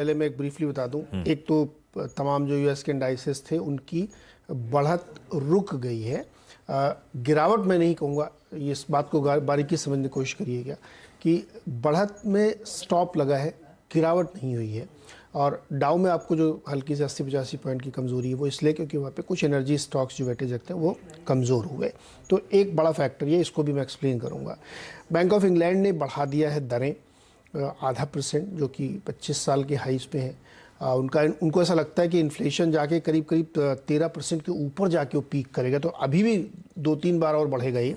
पहले मैं एक ब्रीफली बता दूं। एक तो तमाम जो यूएस के इंडाइसेस थे उनकी बढ़त रुक गई है। गिरावट मैं नहीं कहूँगा, इस बात को बारीकी से समझने की कोशिश करिएगा कि बढ़त में स्टॉप लगा है, गिरावट नहीं हुई है। और डाउ में आपको जो हल्की से 80-85 पॉइंट की कमज़ोरी है वो इसलिए क्योंकि वहाँ पे कुछ एनर्जी स्टॉक्स जो वेटेज रखते हैं वो कमज़ोर हुए। तो एक बड़ा फैक्टर ये, इसको भी मैं एक्सप्लेन करूँगा। बैंक ऑफ इंग्लैंड ने बढ़ा दिया है दरें 0.5%, जो कि 25 साल के हाइस पे है। उनको ऐसा लगता है कि इन्फ्लेशन जाके करीब 13% के ऊपर जाके वो पीक करेगा, तो अभी भी 2-3 बार और बढ़ेगा ये,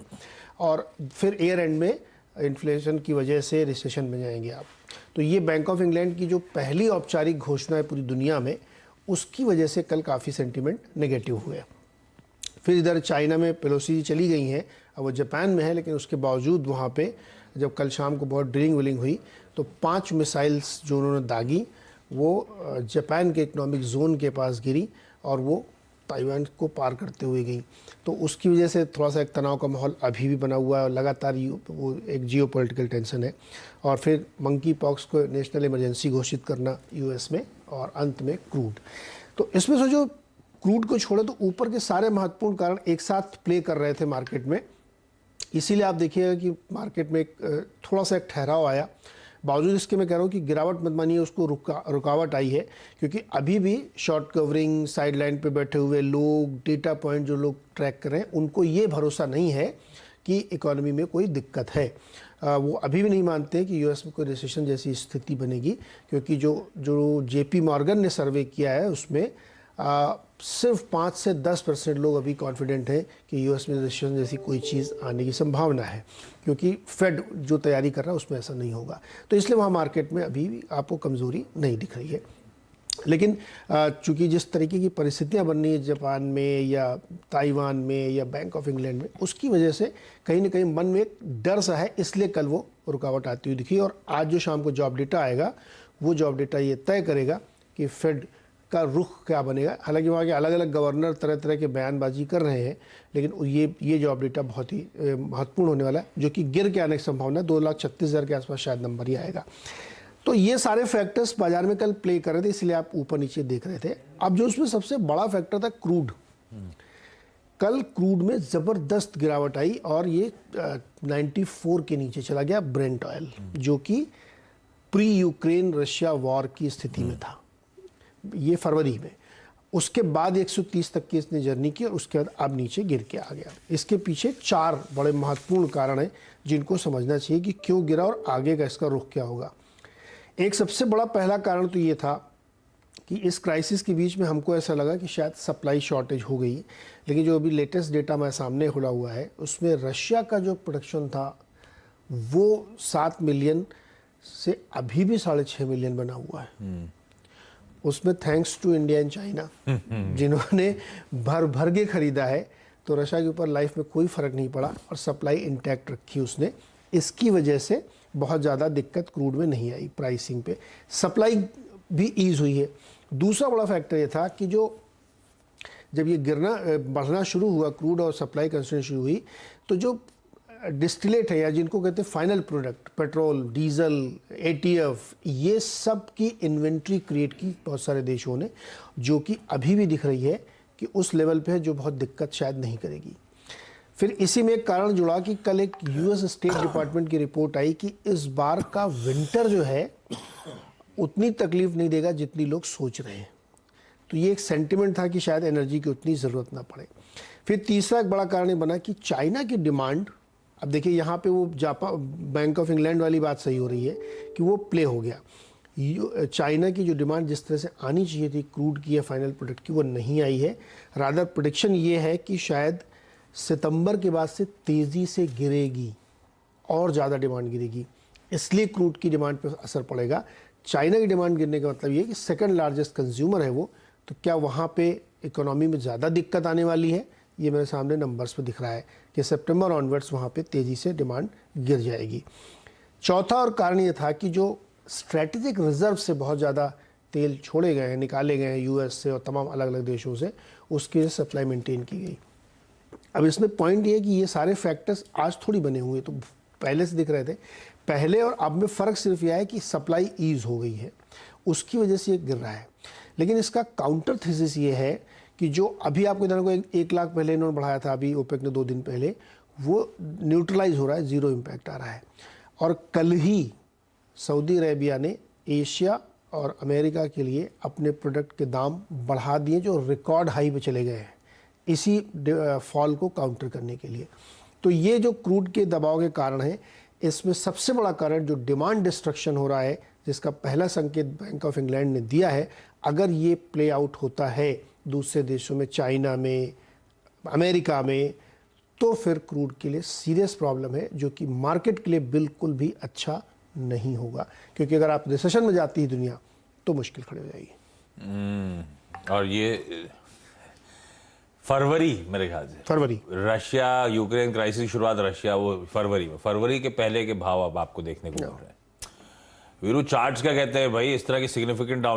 और फिर ईयर एंड में इन्फ्लेशन की वजह से रिसेशन में जाएंगे आप। तो ये बैंक ऑफ इंग्लैंड की जो पहली औपचारिक घोषणा है पूरी दुनिया में, उसकी वजह से कल काफ़ी सेंटीमेंट नेगेटिव हुए। फिर इधर चाइना में पेलोसी जी चली गई हैं, अब वो जापान में है, लेकिन उसके बावजूद वहाँ पे जब कल शाम को बहुत ड्रिलिंग विलिंग हुई तो 5 मिसाइल्स जो उन्होंने दागी वो जापान के इकोनॉमिक जोन के पास गिरी और वो ताइवान को पार करते हुए गई। तो उसकी वजह से थोड़ा सा एक तनाव का माहौल अभी भी बना हुआ है और लगातार वो एक जियोपॉलिटिकल टेंशन है। और फिर मंकी पॉक्स को नेशनल इमरजेंसी घोषित करना यूएस में, और अंत में क्रूड। तो इसमें सोचो, क्रूड को छोड़े तो ऊपर के सारे महत्वपूर्ण कारण एक साथ प्ले कर रहे थे मार्केट में। इसीलिए आप देखिएगा कि मार्केट में थोड़ा सा एक ठहराव आया। बावजूद इसके मैं कह रहा हूँ कि गिरावट मत मानिए, उसको रुकावट आई है, क्योंकि अभी भी शॉर्ट कवरिंग साइड लाइन पर बैठे हुए लोग, डेटा पॉइंट जो लोग ट्रैक कर रहे हैं, उनको ये भरोसा नहीं है कि इकोनॉमी में कोई दिक्कत है। वो अभी भी नहीं मानते कि यूएस में कोई रिसेशन जैसी स्थिति बनेगी, क्योंकि जो जेपी मॉर्गन ने सर्वे किया है उसमें सिर्फ 5 से 10% लोग अभी कॉन्फिडेंट हैं कि यूएस में रिसेशन जैसी कोई चीज़ आने की संभावना है, क्योंकि फेड जो तैयारी कर रहा है उसमें ऐसा नहीं होगा। तो इसलिए वहाँ मार्केट में अभी भी आपको कमज़ोरी नहीं दिख रही है। लेकिन चूंकि जिस तरीके की परिस्थितियां बन रही है जापान में या ताइवान में या बैंक ऑफ इंग्लैंड में, उसकी वजह से कहीं ना कहीं मन में एक डर सा है, इसलिए कल वो रुकावट आती हुई दिखी। और आज जो शाम को जॉब डेटा आएगा, वो जॉब डेटा ये तय करेगा कि फेड का रुख क्या बनेगा। हालांकि वहाँ के अलग अलग गवर्नर तरह तरह के बयानबाजी कर रहे हैं, लेकिन ये जॉब डेटा बहुत ही महत्वपूर्ण होने वाला है, जो कि गिर के आने की संभावना 2,36,000 के आसपास शायद नंबर ही आएगा। तो ये सारे फैक्टर्स बाजार में कल प्ले कर रहे थे, इसलिए आप ऊपर नीचे देख रहे थे। अब जो उसमें सबसे बड़ा फैक्टर था क्रूड। कल क्रूड में ज़बरदस्त गिरावट आई और ये 94 के नीचे चला गया ब्रेंट ऑयल, जो कि प्री यूक्रेन रशिया वॉर की स्थिति में था, ये फरवरी में। उसके बाद 130 तक की इसने जर्नी की और उसके बाद अब नीचे गिर के आ गया। इसके पीछे 4 बड़े महत्वपूर्ण कारण हैं जिनको समझना चाहिए कि क्यों गिरा और आगे का इसका रुख क्या होगा। एक सबसे बड़ा पहला कारण तो ये था कि इस क्राइसिस के बीच में हमको ऐसा लगा कि शायद सप्लाई शॉर्टेज हो गई, लेकिन जो अभी लेटेस्ट डेटा हमारे सामने खुला हुआ है उसमें रशिया का जो प्रोडक्शन था वो 7 मिलियन से अभी भी 6.5 मिलियन बना हुआ है। उसमें thanks to India and China, जिन्होंने भर के खरीदा है, तो रशिया के ऊपर लाइफ में कोई फ़र्क नहीं पड़ा और सप्लाई इंटैक्ट रखी उसने। इसकी वजह से बहुत ज़्यादा दिक्कत क्रूड में नहीं आई, प्राइसिंग पे सप्लाई भी ईज हुई है। दूसरा बड़ा फैक्टर ये था कि जब ये बढ़ना शुरू हुआ क्रूड और सप्लाई कंस्ट्रेंट शुरू हुई, तो जो डिस्टिलेट है या जिनको कहते हैं final product, petrol, diesel, ETF, ये सब की इन्वेंट्री क्रिएट की बहुत सारे देशों ने, जो कि अभी भी दिख रही है कि उस लेवल पे है जो बहुत दिक्कत शायद नहीं करेगी। फिर इसी में एक कारण जुड़ा कि कल एक यूएस स्टेट डिपार्टमेंट की रिपोर्ट आई कि इस बार का विंटर जो है उतनी तकलीफ नहीं देगा जितनी लोग सोच रहे हैं। तो ये एक सेंटिमेंट था कि शायद एनर्जी की उतनी ज़रूरत ना पड़े। फिर तीसरा एक बड़ा कारण ये बना कि चाइना की डिमांड, अब देखिए यहाँ पे वो बैंक ऑफ इंग्लैंड वाली बात सही हो रही है कि वो प्ले हो गया। चाइना की जो डिमांड जिस तरह से आनी चाहिए थी क्रूड की या फाइनल प्रोडक्ट की, वो नहीं आई है। रादर प्रेडिक्शन ये है कि शायद सितंबर के बाद से तेज़ी से गिरेगी और ज़्यादा डिमांड गिरेगी, इसलिए क्रूड की डिमांड पर असर पड़ेगा। चाइना की डिमांड गिरने का मतलब ये है कि सेकंड लार्जेस्ट कंज्यूमर है वो, तो क्या वहाँ पे इकोनॉमी में ज़्यादा दिक्कत आने वाली है? ये मेरे सामने नंबर्स पे दिख रहा है कि सितंबर ऑनवर्ड्स वहाँ पे तेज़ी से डिमांड गिर जाएगी। चौथा और कारण ये था कि जो स्ट्रैटेजिक रिजर्व से बहुत ज़्यादा तेल छोड़े गए हैं, निकाले गए हैं यूएस से और तमाम अलग अलग देशों से, उसकी सप्लाई मेंटेन की गई। अब इसमें पॉइंट ये है कि ये सारे फैक्टर्स आज थोड़ी बने हुए, तो पहले से दिख रहे थे। पहले और अब में फ़र्क सिर्फ यह है कि सप्लाई ईज हो गई है, उसकी वजह से ये गिर रहा है। लेकिन इसका काउंटर थीसिस ये है कि जो अभी आपको इधर को 1 लाख पहले इन्होंने बढ़ाया था, अभी ओपेक ने 2 दिन पहले, वो न्यूट्रलाइज हो रहा है, ज़ीरो इम्पैक्ट आ रहा है। और कल ही सऊदी अरेबिया ने एशिया और अमेरिका के लिए अपने प्रोडक्ट के दाम बढ़ा दिए जो रिकॉर्ड हाई पे चले गए हैं, इसी फॉल को काउंटर करने के लिए। तो ये जो क्रूड के दबाव के कारण है, इसमें सबसे बड़ा कारण जो डिमांड डिस्ट्रक्शन हो रहा है, जिसका पहला संकेत बैंक ऑफ इंग्लैंड ने दिया है, अगर ये प्ले आउट होता है दूसरे देशों में, चाइना में, अमेरिका में, तो फिर क्रूड के लिए सीरियस प्रॉब्लम है, जो कि मार्केट के लिए बिल्कुल भी अच्छा नहीं होगा। क्योंकि अगर आप रिसेशन में जाती है दुनिया तो मुश्किल खड़ी हो जाएगी। और ये फरवरी, मेरे ख्याल से फरवरी, रशिया यूक्रेन क्राइसिस की शुरुआत रशिया वो फरवरी में, फरवरी के पहले के भाव अब आपको देखने को मिल रहे हैं। वीरू, चार्ट्स क्या कहते हैं भाई? इस तरह की सिग्निफिकेंट डाउन